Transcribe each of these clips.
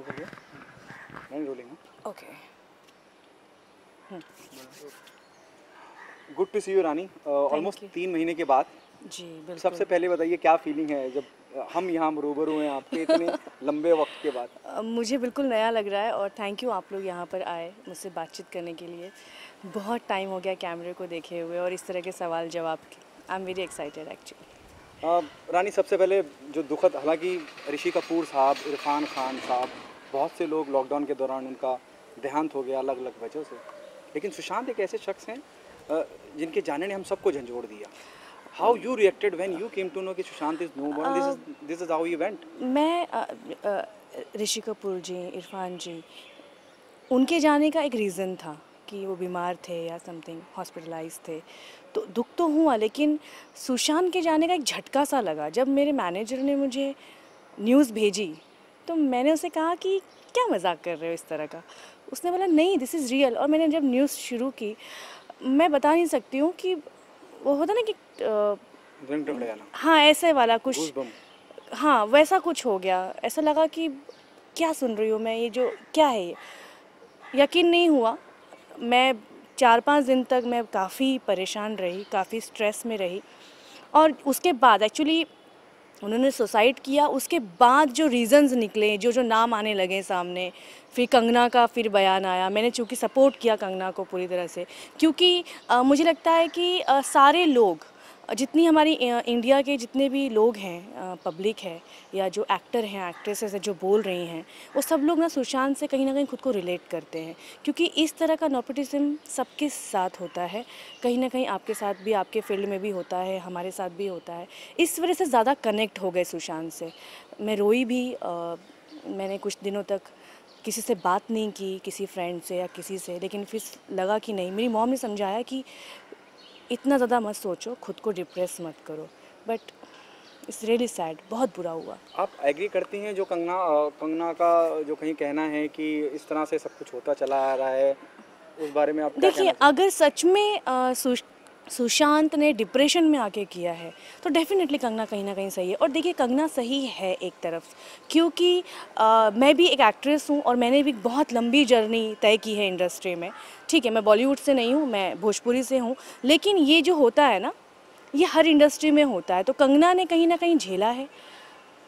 नहीं rolling. Okay. Good to see you Rani, almost 3 महीने के बाद। जी बिल्कुल। सबसे पहले बताइए क्या फीलिंग है जब हम यहाँ रूबरू हैं आपके इतने लंबे वक्त के बाद। मुझे बिल्कुल नया लग रहा है और थैंक यू आप लोग यहाँ पर आए मुझसे बातचीत करने के लिए। बहुत टाइम हो गया कैमरे को देखे हुए और इस तरह के सवाल जवाब के। I am very excited actually. Rani, सबसे पहले जो दुखद, हालांकि ऋषि कपूर साहब, इरफान खान साहब, बहुत से लोग लॉकडाउन के दौरान उनका देहांत हो गया अलग अलग वजहों से, लेकिन सुशांत एक ऐसे शख्स हैं जिनके जाने ने हम सबको झंझोड़ दिया। How you reacted when you came to know कि Sushant is no more, this is how you went? मैं ऋषि कपूर जी, इरफान जी, उनके जाने का एक रीज़न था कि वो बीमार थे या समथिंग, हॉस्पिटलाइज थे, तो दुख तो हुआ, लेकिन सुशांत के जाने का एक झटका सा लगा। जब मेरे मैनेजर ने मुझे न्यूज़ भेजी तो मैंने उसे कहा कि क्या मजाक कर रहे हो इस तरह का। उसने बोला नहीं, दिस इज़ रियल। और मैंने जब न्यूज़ शुरू की, मैं बता नहीं सकती हूँ कि वो होता ना कि हाँ ऐसे वाला कुछ, हाँ वैसा कुछ हो गया। ऐसा लगा कि क्या सुन रही हूँ मैं, ये जो क्या है ये, यकीन नहीं हुआ। मैं 4-5 दिन तक मैं काफ़ी परेशान रही, काफ़ी स्ट्रेस में रही। और उसके बाद एक्चुअली उन्होंने सुसाइड किया, उसके बाद जो रीज़न्स निकले, जो जो नाम आने लगे सामने, फिर कंगना का फिर बयान आया। मैंने चूँकि सपोर्ट किया कंगना को पूरी तरह से, क्योंकि मुझे लगता है कि सारे लोग, जितनी हमारी इंडिया के जितने भी लोग हैं, पब्लिक है या जो एक्टर हैं, एक्ट्रेसेस हैं जो बोल रही हैं, वो सब लोग ना सुशांत से कहीं ना कहीं खुद को रिलेट करते हैं। क्योंकि इस तरह का नेपोटिज्म सबके साथ होता है, कहीं ना कहीं आपके साथ भी, आपके फील्ड में भी होता है, हमारे साथ भी होता है। इस वजह से ज़्यादा कनेक्ट हो गए सुशांत से। मैं रोई भी। मैंने कुछ दिनों तक किसी से बात नहीं की, किसी फ्रेंड से या किसी से, लेकिन फिर लगा कि नहीं, मेरी मॉम ने समझाया कि इतना ज़्यादा मत सोचो, खुद को डिप्रेस मत करो। बट इट्स रियली सैड, बहुत बुरा हुआ। आप एग्री करती हैं जो कंगना का जो कहीं कहना है कि इस तरह से सब कुछ होता चला आ रहा है, उस बारे में आप क्या कहना देखिए, चाहते हैं? अगर सच में सुशांत ने डिप्रेशन में आके किया है तो डेफिनेटली कंगना कहीं ना कहीं सही है। और देखिए, कंगना सही है एक तरफ, क्योंकि मैं भी एक एक्ट्रेस हूँ और मैंने भी बहुत लंबी जर्नी तय की है इंडस्ट्री में। ठीक है, मैं बॉलीवुड से नहीं हूँ, मैं भोजपुरी से हूँ, लेकिन ये जो होता है ना, ये हर इंडस्ट्री में होता है। तो कंगना ने कहीं ना कहीं झेला है,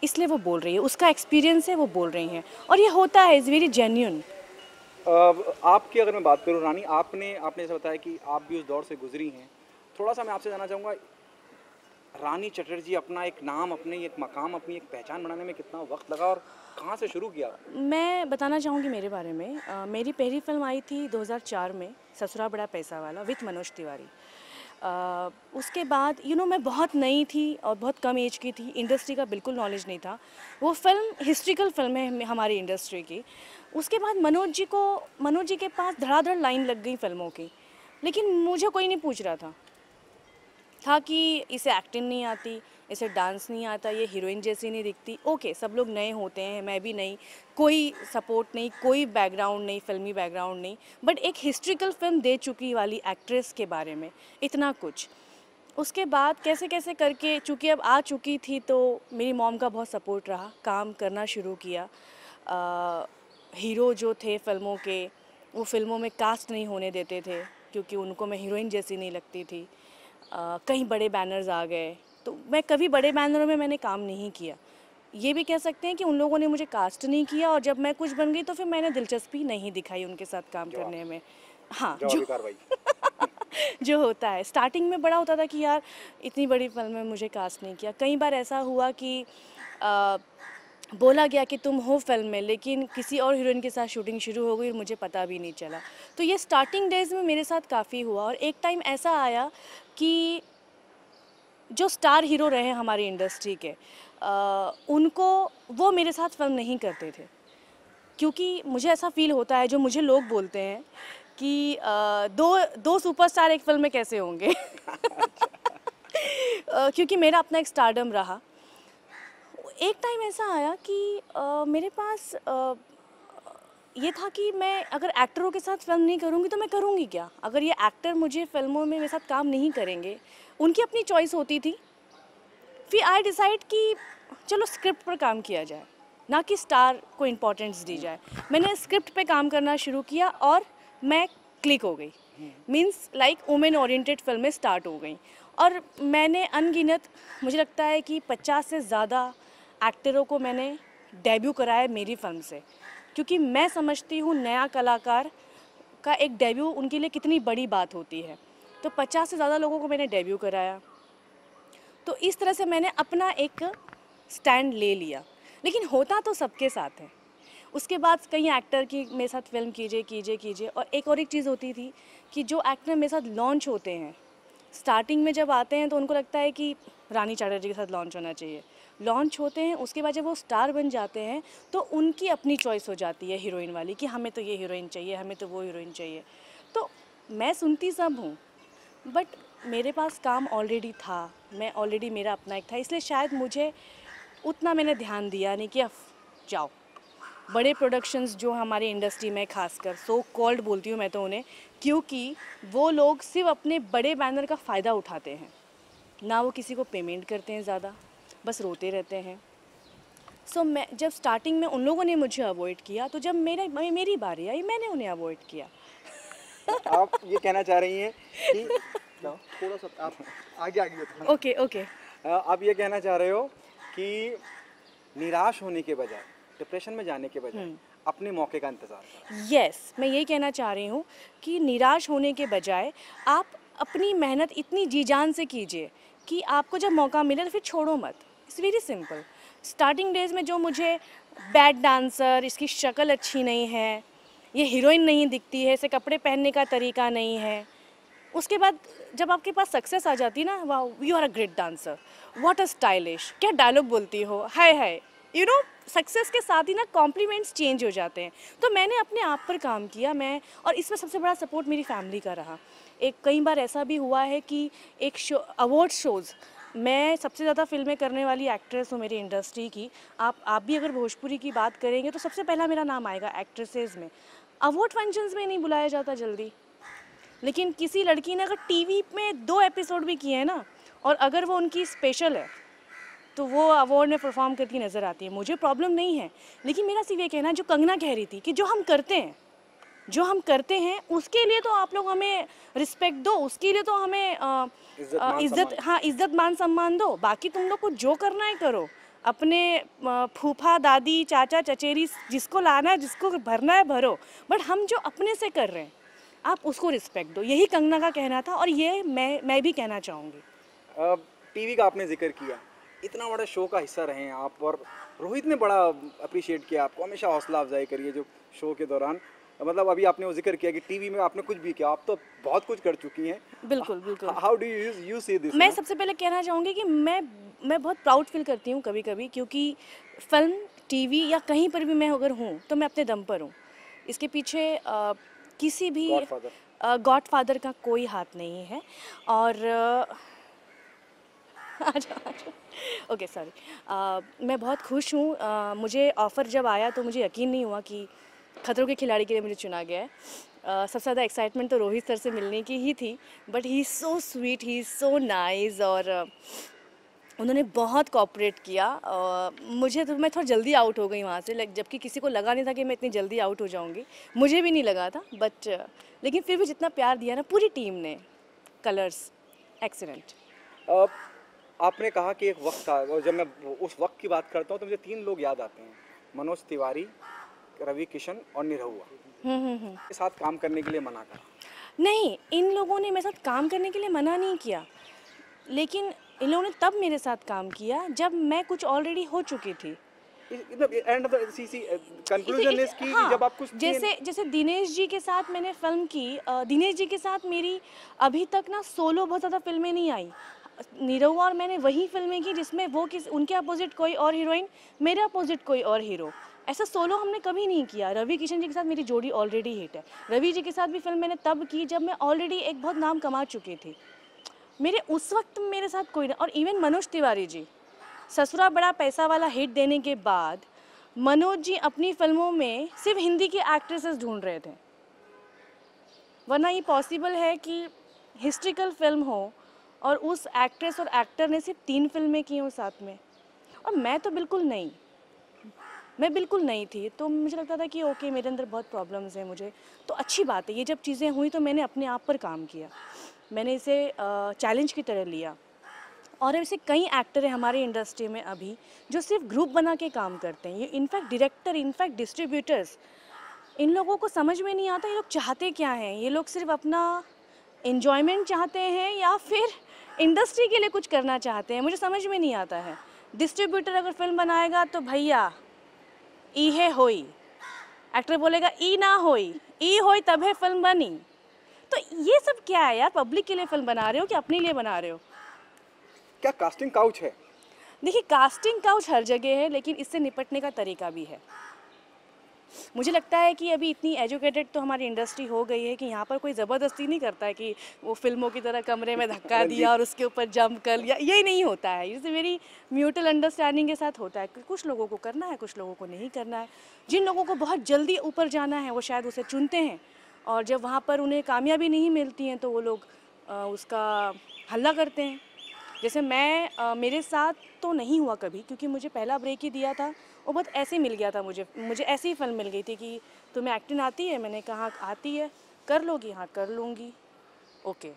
इसलिए वो बोल रही है, उसका एक्सपीरियंस है, वो बोल रही हैं, और ये होता है, इज़ वेरी जेन्यून। आपकी अगर मैं बात करूं रानी, आपने आपने जैसे बताया कि आप भी उस दौर से गुजरी हैं, थोड़ा सा मैं आपसे जानना चाहूँगा, रानी चटर्जी अपना एक नाम, अपनी एक मकाम, अपनी एक पहचान बनाने में कितना वक्त लगा और कहाँ से शुरू किया? मैं बताना चाहूँगी मेरे बारे में। मेरी पहली फिल्म आई थी 2004 में, ससुरा बड़ा पैसा वाला, विथ मनोज तिवारी। उसके बाद मैं बहुत नई थी और बहुत कम एज की थी, इंडस्ट्री का बिल्कुल नॉलेज नहीं था। वो फिल्म हिस्ट्रिकल फिल्म है हमारी इंडस्ट्री की। उसके बाद मनोज जी के पास धड़ाधड़ लाइन लग गई फिल्मों की, लेकिन मुझे कोई नहीं पूछ रहा था कि इसे एक्टिंग नहीं आती, इसे डांस नहीं आता, ये हीरोइन जैसी नहीं दिखती। ओके, सब लोग नए होते हैं, मैं भी नई, कोई सपोर्ट नहीं, कोई बैकग्राउंड नहीं, फिल्मी बैकग्राउंड नहीं, बट एक हिस्ट्रिकल फिल्म दे चुकी वाली एक्ट्रेस के बारे में इतना कुछ। उसके बाद कैसे कैसे करके, चूँकि अब आ चुकी थी, तो मेरी मॉम का बहुत सपोर्ट रहा, काम करना शुरू किया। हीरो जो थे फिल्मों के, वो फिल्मों में कास्ट नहीं होने देते थे, क्योंकि उनको मैं हीरोइन जैसी नहीं लगती थी। कई बड़े बैनर्स आ गए, तो मैं कभी बड़े बैनरों में मैंने काम नहीं किया। ये भी कह सकते हैं कि उन लोगों ने मुझे कास्ट नहीं किया, और जब मैं कुछ बन गई तो फिर मैंने दिलचस्पी नहीं दिखाई उनके साथ काम करने में। हाँ, जो जो होता है स्टार्टिंग में बड़ा होता था कि यार इतनी बड़ी फिल्म में मुझे कास्ट नहीं किया। कई बार ऐसा हुआ कि बोला गया कि तुम हो फिल्म में, लेकिन किसी और हीरोइन के साथ शूटिंग शुरू हो गई और मुझे पता भी नहीं चला। तो ये स्टार्टिंग डेज़ में मेरे साथ काफ़ी हुआ। और एक टाइम ऐसा आया कि जो स्टार हीरो रहे हमारी इंडस्ट्री के, उनको, वो मेरे साथ फिल्म नहीं करते थे, क्योंकि मुझे ऐसा फील होता है, जो मुझे लोग बोलते हैं कि दो सुपरस्टार एक फिल्म में कैसे होंगे। क्योंकि मेरा अपना एक स्टारडम रहा। एक टाइम ऐसा आया कि मेरे पास ये था कि मैं अगर एक्टरों के साथ फिल्म नहीं करूँगी तो मैं करूँगी क्या? अगर ये एक्टर मुझे फिल्मों में मेरे साथ काम नहीं करेंगे, उनकी अपनी चॉइस होती थी। फिर आई डिसाइड कि चलो स्क्रिप्ट पर काम किया जाए। ना कि स्टार को इम्पोर्टेंस दी जाए। मैंने स्क्रिप्ट पे काम करना शुरू किया और मैं क्लिक हो गई, मीन्स लाइक वुमेन ओरिएंटेड फिल्में स्टार्ट हो गई। और मैंने अनगिनत, मुझे लगता है कि 50 से ज़्यादा एक्टरों को मैंने डेब्यू कराया मेरी फिल्म से, क्योंकि मैं समझती हूँ नया कलाकार का एक डेब्यू उनके लिए कितनी बड़ी बात होती है। तो 50 से ज़्यादा लोगों को मैंने डेब्यू कराया, तो इस तरह से मैंने अपना एक स्टैंड ले लिया। लेकिन होता तो सबके साथ है। उसके बाद कई एक्टर की मेरे साथ फिल्म कीजिए। और एक चीज़ होती थी कि जो एक्टर मेरे साथ लॉन्च होते हैं, स्टार्टिंग में जब आते हैं तो उनको लगता है कि रानी चैटर्जी के साथ लॉन्च होना चाहिए। लॉन्च होते हैं, उसके बाद जब वो स्टार बन जाते हैं तो उनकी अपनी चॉइस हो जाती है हीरोइन वाली, कि हमें तो ये हीरोइन चाहिए, हमें तो वो हीरोइन चाहिए। तो मैं सुनती सब हूँ, बट मेरे पास काम ऑलरेडी था, मैं ऑलरेडी, मेरा अपना एक था, इसलिए शायद मुझे उतना मैंने ध्यान दिया नहीं कि अब जाओ। बड़े प्रोडक्शंस जो हमारी इंडस्ट्री में, खासकर सो कॉल्ड बोलती हूँ मैं तो उन्हें, क्योंकि वो लोग सिर्फ अपने बड़े बैनर का फ़ायदा उठाते हैं, ना वो किसी को पेमेंट करते हैं ज़्यादा, बस रोते रहते हैं। सो मैं जब स्टार्टिंग में उन लोगों ने मुझे अवॉइड किया, तो जब मेरी बारी आई मैंने उन्हें अवॉइड किया। आप ये कहना चाह रही हैं कि थोड़ा सा आप आगे आगे बताओ। ओके। आप ये कहना चाह रहे हो कि निराश होने के बजाय, डिप्रेशन में जाने के बजाय अपने मौके का इंतज़ार करें। यस, मैं यही कहना चाह रही हूँ कि निराश होने के बजाय आप अपनी मेहनत इतनी जी जान से कीजिए कि आपको जब मौका मिले तो फिर छोड़ो मत। It's very simple. Starting days में जो मुझे बैड डांसर, इसकी शक्ल अच्छी नहीं है, ये हीरोइन नहीं दिखती है, इसे कपड़े पहनने का तरीका नहीं है, उसके बाद जब आपके पास सक्सेस आ जाती है ना, वाह you are a great dancer, what a stylish, क्या डायलॉग बोलती हो, हाय यू नो, सक्सेस के साथ ही ना कॉम्प्लीमेंट्स चेंज हो जाते हैं। तो मैंने अपने आप पर काम किया मैं, और इसमें सबसे बड़ा सपोर्ट मेरी फैमिली का रहा। एक कई बार ऐसा भी हुआ है कि एक शो, अवार्ड शोज़, मैं सबसे ज़्यादा फिल्में करने वाली एक्ट्रेस हूँ मेरी इंडस्ट्री की। आप भी अगर भोजपुरी की बात करेंगे तो सबसे पहला मेरा नाम आएगा एक्ट्रेसेस में। अवार्ड फंक्शंस में नहीं बुलाया जाता जल्दी, लेकिन किसी लड़की ने अगर टीवी में 2 एपिसोड भी किए हैं ना, और अगर वो उनकी स्पेशल है, तो वो अवार्ड में परफॉर्म करती नज़र आती है। मुझे प्रॉब्लम नहीं है, लेकिन मेरा सिर्फ ये कहना है, जो कंगना कह रही थी कि जो हम करते हैं उसके लिए तो आप लोग हमें रिस्पेक्ट दो, उसके लिए तो हमें इज्जत मान सम्मान दो। बाकी तुम लोग को जो करना है करो, अपने फूफा दादी चाचा चचेरी जिसको लाना है, जिसको भरना है भरो, बट हम जो अपने से कर रहे हैं आप उसको रिस्पेक्ट दो। यही कंगना का कहना था, और ये मैं भी कहना चाहूँगी। टीवी का आपने जिक्र किया, इतना बड़ा शो का हिस्सा रहे हैं आप, और रोहित ने बड़ा अप्रिशिएट किया आपको, हमेशा हौसला अफजाई करिए जो शो के दौरान। मतलब अभी आपने वो जिक्र किया कि टीवी में आपने कुछ भी किया, आप तो बहुत कुछ कर चुकी हैं। बिल्कुल। How do you see this? मैं सबसे पहले कहना चाहूँगी कि मैं बहुत प्राउड फील करती हूँ कभी कभी, क्योंकि फिल्म, टीवी या कहीं पर भी मैं अगर हूँ तो मैं अपने दम पर हूँ। इसके पीछे किसी भी गॉडफादर का कोई हाथ नहीं है। और ओके सॉरी, मैं बहुत खुश हूँ। मुझे ऑफ़र जब आया तो मुझे यकीन नहीं हुआ कि खतरों के खिलाड़ी के लिए मुझे चुना गया है। सबसे ज़्यादा एक्साइटमेंट तो रोहित सर से मिलने की ही थी, but he is so sweet, he is so nice, और उन्होंने बहुत कोऑपरेट किया। मुझे तो, मैं थोड़ा जल्दी आउट हो गई वहाँ से, जबकि किसी को लगा नहीं था कि मैं इतनी जल्दी आउट हो जाऊँगी, मुझे भी नहीं लगा था, बट लेकिन फिर भी जितना प्यार दिया ना पूरी टीम ने, कलर्स एक्सीलेंट। आपने कहा कि एक वक्त था, और जब मैं उस वक्त की बात करता हूँ तो मुझे 3 लोग याद आते हैं, मनोज तिवारी, रवि किशन और निरहुआ के साथ काम करने के लिए मना करा। नहीं, इन लोगों ने मेरे साथ काम करने के लिए मना नहीं किया, लेकिन इन लोगों ने तब मेरे साथ काम किया जब मैं कुछ ऑलरेडी हो चुकी थी। End of the conclusion is कि हाँ, जब आप कुछ जैसे दिनेश जी के साथ मैंने फिल्म की, दिनेश जी के साथ मेरी अभी तक ना सोलो बहुत ज़्यादा फिल्में नहीं आई। निरहुआ और मैंने वही फिल्में की जिसमें वो उनके अपोजिट कोई और हीरोइन, मेरे अपोजिट कोई और हीरो। ऐसा सोलो हमने कभी नहीं किया। रवि किशन जी के साथ मेरी जोड़ी ऑलरेडी हिट है। रवि जी के साथ भी फिल्म मैंने तब की जब मैं ऑलरेडी एक बहुत नाम कमा चुकी थी। मेरे उस वक्त मेरे साथ कोई ना, और इवन मनोज तिवारी जी, ससुरा बड़ा पैसा वाला हिट देने के बाद मनोज जी अपनी फिल्मों में सिर्फ हिंदी की एक्ट्रेसेस ढूंढ रहे थे, वरना ये पॉसिबल है कि हिस्ट्रिकल फिल्म हो और उस एक्ट्रेस और एक्टर ने सिर्फ 3 फिल्में की हों साथ में, और मैं तो बिल्कुल नहीं। मैं बिल्कुल नहीं थी, तो मुझे लगता था कि ओके मेरे अंदर बहुत प्रॉब्लम्स हैं मुझे, तो अच्छी बात है। ये जब चीज़ें हुई तो मैंने अपने आप पर काम किया, मैंने इसे चैलेंज की तरह लिया। और ऐसे कई एक्टर हैं हमारी इंडस्ट्री में अभी जो सिर्फ ग्रुप बना के काम करते हैं। ये इनफैक्ट डायरेक्टर, इनफैक्ट डिस्ट्रीब्यूटर्स, इन लोगों को समझ में नहीं आता ये लोग चाहते क्या हैं। ये लोग सिर्फ अपना एन्जॉयमेंट चाहते हैं या फिर इंडस्ट्री के लिए कुछ करना चाहते हैं, मुझे समझ में नहीं आता है। डिस्ट्रीब्यूटर अगर फिल्म बनाएगा तो भैया ई है होई, एक्टर बोलेगा ई ना होई, ई होई तब है फिल्म बनी। तो ये सब क्या है यार, पब्लिक के लिए फिल्म बना रहे हो कि अपने लिए बना रहे हो? क्या कास्टिंग काउच है? देखिए कास्टिंग काउच हर जगह है, लेकिन इससे निपटने का तरीका भी है। मुझे लगता है कि अभी इतनी एजुकेटेड तो हमारी इंडस्ट्री हो गई है कि यहाँ पर कोई ज़बरदस्ती नहीं करता है कि वो फिल्मों की तरह कमरे में धक्का दिया और उसके ऊपर जंप कर लिया, ये नहीं होता है। ये मेरी म्यूचुअल अंडरस्टैंडिंग के साथ होता है कि कुछ लोगों को करना है, कुछ लोगों को नहीं करना है। जिन लोगों को बहुत जल्दी ऊपर जाना है वो शायद उसे चुनते हैं, और जब वहाँ पर उन्हें कामयाबी नहीं मिलती हैं तो वो लोग उसका हल्ला करते हैं। जैसे मेरे साथ तो नहीं हुआ कभी, क्योंकि मुझे पहला ब्रेक ही दिया था, वो बहुत ऐसे ही मिल गया था मुझे ऐसी ही फिल्म मिल गई थी कि तुम्हें एक्टिंग आती है, मैंने कहा आती है, कर लोगी? हाँ कर लूँगी, ओके।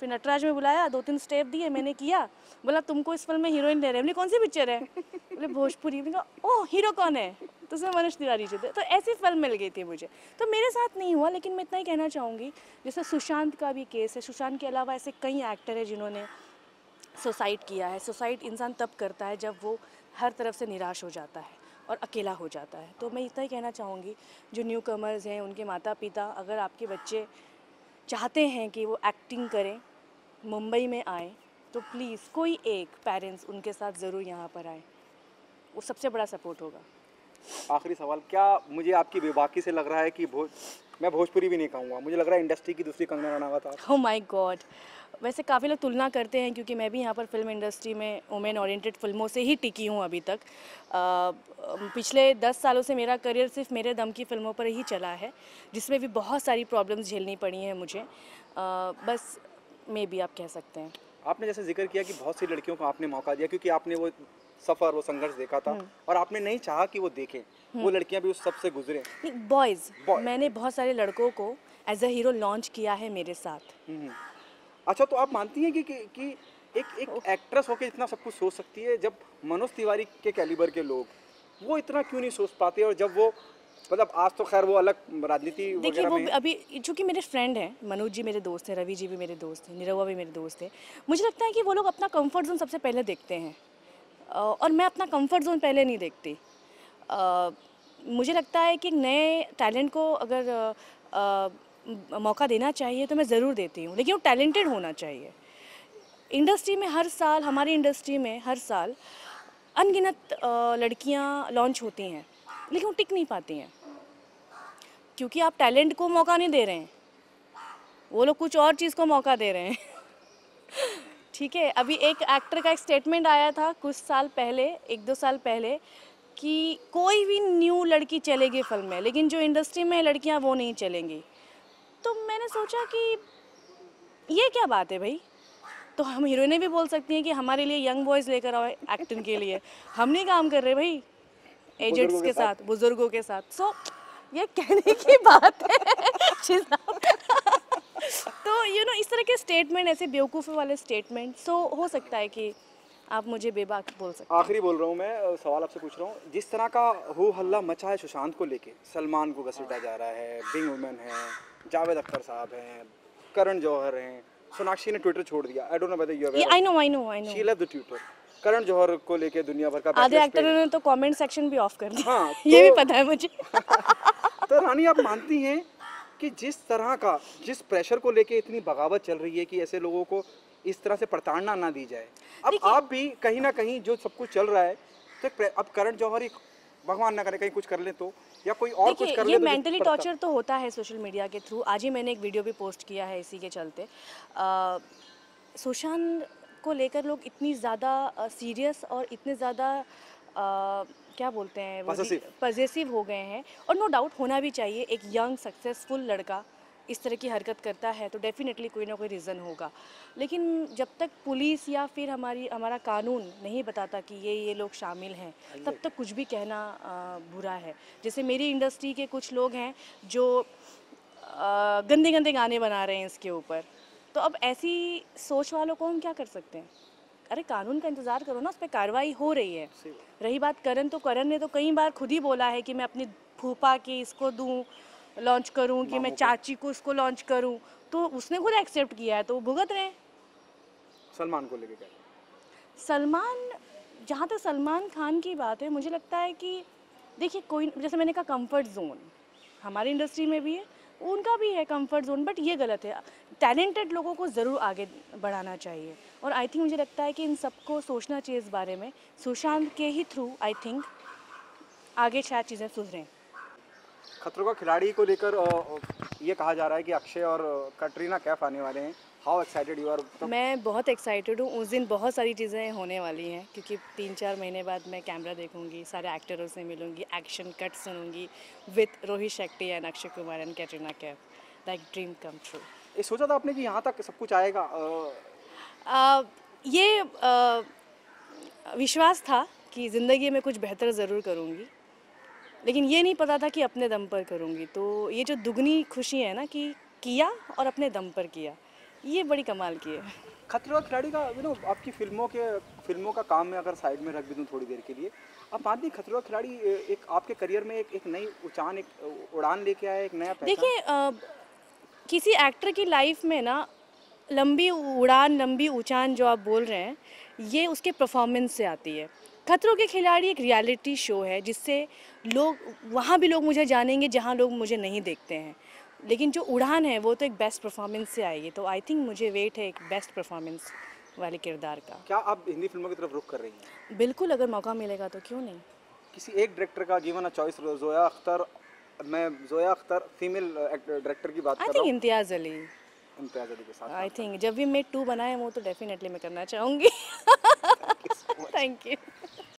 फिर नटराज में बुलाया, 2-3 स्टेप दिए, मैंने किया, बोला तुमको इस फिल्म में हीरोइन दे रहे हैं। बोले कौन सी पिक्चर है? बोले भोजपुरी। मैंने कहा ओह हीरो कौन है? तो उसमें मनोज तिवारी जी थे। तो ऐसी फिल्म मिल गई थी मुझे। तो मेरे साथ नहीं हुआ, लेकिन मैं इतना ही कहना चाहूँगी, जैसे सुशांत का भी केस है, सुशांत के अलावा ऐसे कई एक्टर हैं जिन्होंने सुसाइड किया है। सुसाइड इंसान तब करता है जब वो हर तरफ से निराश हो जाता है और अकेला हो जाता है। तो मैं इतना ही कहना चाहूँगी, जो न्यू कमर्स हैं, उनके माता पिता, अगर आपके बच्चे चाहते हैं कि वो एक्टिंग करें, मुंबई में आए, तो प्लीज़ कोई एक पेरेंट्स उनके साथ ज़रूर यहाँ पर आए, वो सबसे बड़ा सपोर्ट होगा। आखिरी सवाल, क्या मुझे आपकी बेबाकी से लग रहा है कि मैं भोजपुरी भी नहीं कहूँगा, मुझे लग रहा है इंडस्ट्री की दूसरी कंगना रनावत आप? ओह माय गॉड, वैसे काफ़ी लोग तुलना करते हैं, क्योंकि मैं भी यहाँ पर फिल्म इंडस्ट्री में वुमेन ओरिएंटेड फिल्मों से ही टिकी हूँ अभी तक। पिछले 10 सालों से मेरा करियर सिर्फ मेरे दम की फ़िल्मों पर ही चला है, जिसमें भी बहुत सारी प्रॉब्लम्स झेलनी पड़ी हैं मुझे। बस मे बी आप कह सकते हैं। आपने जैसे जिक्र किया कि बहुत सी लड़कियों को आपने मौका दिया क्योंकि आपने वो सफ़र, वो संघर्ष देखा था और आपने नहीं चाहा कि वो देखें, वो लड़कियां भी उस सब से गुजरें। बॉयज़, मैंने बहुत सारे लड़कों को एज अ हीरो लॉन्च किया है मेरे साथ। अच्छा, तो आप मानती हैं कि एक एक्ट्रेस होकर इतना सब कुछ सोच सकती है, जब मनोज तिवारी के कैलिबर के लोग वो इतना क्यों नहीं सोच पाते? और जब वो मतलब आज तो खैर वो अलग राजनीति देखिए वगैरह वो में अभी, चूँकि मेरे फ्रेंड हैं, मनोज जी मेरे दोस्त हैं, रवि जी भी मेरे दोस्त हैं, निरहुआ भी मेरे दोस्त हैं, मुझे लगता है कि वो लोग अपना कंफर्ट जोन सबसे पहले देखते हैं, और मैं अपना कंफर्ट जोन पहले नहीं देखती। मुझे लगता है कि नए टैलेंट को अगर मौका देना चाहिए तो मैं ज़रूर देती हूँ, लेकिन वो टैलेंटेड होना चाहिए। इंडस्ट्री में हर साल, हमारी इंडस्ट्री में हर साल अनगिनत लड़कियाँ लॉन्च होती हैं, लेकिन वो टिक नहीं पाती हैं, क्योंकि आप टैलेंट को मौका नहीं दे रहे हैं, वो लोग कुछ और चीज़ को मौका दे रहे हैं। ठीक है, अभी एक एक्टर का एक स्टेटमेंट आया था कुछ साल पहले, 1-2 साल पहले, कि कोई भी न्यू लड़की चलेगी फिल्म में, लेकिन जो इंडस्ट्री में लड़कियां वो नहीं चलेंगी। तो मैंने सोचा कि ये क्या बात है भाई, तो हम हीरोइनें भी बोल सकती हैं कि हमारे लिए यंग बॉयज़ लेकर आओ एक्टिंग के लिए, हम नहीं काम कर रहे भाई एजेंट्स के साथ, बुजुर्गों के साथ। सो ये कहने की बात है। तो इस तरह के स्टेटमेंट, ऐसे बेवकूफ़ी वाले स्टेटमेंट, हो सकता है कि आप मुझे बेबाक बोल सकते हैं। आखिरी बोल रहा हूँ मैं, सवाल आपसे पूछ रहा हूँ, जिस तरह का हो हल्ला मचा है सुशांत को लेके, सलमान को घसीटा जा रहा है, बिंग वुमेन है, जावेद अख्तर साहब हैं, करण जौहर हैं, सोनाक्षी ने ट्विटर छोड़ दिया, I don't know whether you are, I know she left the Twitter. Karan Johar को लेके दुनिया भर का आधे एक्टरों ने तो कमेंट सेक्शन भी ऑफ कर दिया। हाँ, ये भी पता है मुझे। तो रानी, आप मानती हैं कि जिस प्रेशर को लेके इतनी बगावत चल रही है कि ऐसे लोगों को इस तरह से प्रताड़ना ना दी जाए, अब आप भी कहीं ना कहीं जो सब कुछ चल रहा है, तो अब करण जौहर ही भगवान ना करे कहीं कुछ कर ले तो, या कोई और कुछ कर ले ये तो मेंटली टॉर्चर तो होता है सोशल मीडिया के थ्रू। आज ही मैंने एक वीडियो भी पोस्ट किया है इसी के चलते। सुशांत को लेकर लोग इतनी ज़्यादा सीरियस और इतने ज़्यादा क्या बोलते हैं, पजेसिव हो गए हैं, और नो डाउट होना भी चाहिए। एक यंग सक्सेसफुल लड़का इस तरह की हरकत करता है तो डेफिनेटली कोई ना कोई रीज़न होगा। लेकिन जब तक पुलिस या फिर हमारा कानून नहीं बताता कि ये लोग शामिल हैं, तब तक कुछ भी कहना बुरा है। जैसे मेरी इंडस्ट्री के कुछ लोग हैं जो गंदे गंदे गाने बना रहे हैं इसके ऊपर, तो अब ऐसी सोच वालों को हम क्या कर सकते हैं? अरे कानून का इंतज़ार करो ना, उस पर कार्रवाई हो रही है। रही बात करण, तो करण ने तो कई बार खुद ही बोला है कि मैं अपनी फूफा के इसको दूँ, लॉन्च करूं, कि मैं चाची को इसको लॉन्च करूं, तो उसने खुद एक्सेप्ट किया है, तो वो भुगत रहे हैं। सलमान को लेके क्या? सलमान, जहाँ तक सलमान खान की बात है, मुझे लगता है कि देखिए, कोई जैसे मैंने कहा कंफर्ट जोन हमारी इंडस्ट्री में भी है, उनका भी है कंफर्ट जोन, बट ये गलत है। टैलेंटेड लोगों को ज़रूर आगे बढ़ाना चाहिए, और आई थिंक मुझे लगता है कि इन सबको सोचना चाहिए इस बारे में। सुशांत के ही थ्रू आई थिंक आगे शायद चीज़ें सुधरें। खतरों का खिलाड़ी को लेकर ये कहा जा रहा है कि अक्षय और कटरीना कैफ आने वाले हैं। How excited you are? मैं बहुत एक्साइटेड हूँ। उस दिन बहुत सारी चीज़ें होने वाली हैं, क्योंकि 3-4 महीने बाद मैं कैमरा देखूंगी, सारे एक्टरों से मिलूंगी, एक्शन कट सुनूंगी with Rohit Shetty and Akshay Kumar and Katrina Kaif. Like dream come true. ये सोचा था आपने कि यहाँ तक सब कुछ आएगा? ये विश्वास था कि ज़िंदगी में कुछ बेहतर ज़रूर करूँगी, लेकिन ये नहीं पता था कि अपने दम पर करूँगी। तो ये जो दुगनी खुशी है ना, कि किया और अपने दम पर किया, ये बड़ी कमाल की है। खतरों का खिलाड़ी का आपकी फिल्मों का काम में अगर साइड में रख भी दूँ थोड़ी देर के लिए, आप मानती हैं खतरों का खिलाड़ी एक आपके करियर में एक नई उड़ान लेके आया, एक नया पहचान? देखिए, किसी एक्टर की लाइफ में ना लंबी उड़ान, लंबी ऊंचान जो आप बोल रहे हैं, ये उसके परफॉर्मेंस से आती है। खतरों के खिलाड़ी एक रियलिटी शो है, जिससे वहाँ भी लोग मुझे जानेंगे जहाँ लोग मुझे नहीं देखते हैं। लेकिन जो उड़ान है वो तो एक बेस्ट परफॉर्मेंस से आएगी। तो आई थिंक मुझे वेट है एक बेस्ट परफॉर्मेंस वाले किरदार का। क्या आप हिंदी फिल्मों की तरफ रुख कर रही हैं? बिल्कुल, अगर मौका मिलेगा तो क्यों नहीं। किसी एक डायरेक्टर का गिवन चॉइस, जोया अख्तर, मैं जोया अख्तर फीमेल डायरेक्टर की बात कर रहा हूँ। इम्तियाज़ अली के साथ आई थिंक जब भी मैं 2 बनाए वो तो डेफिनेटली मैं करना चाहूँगी। Thank you.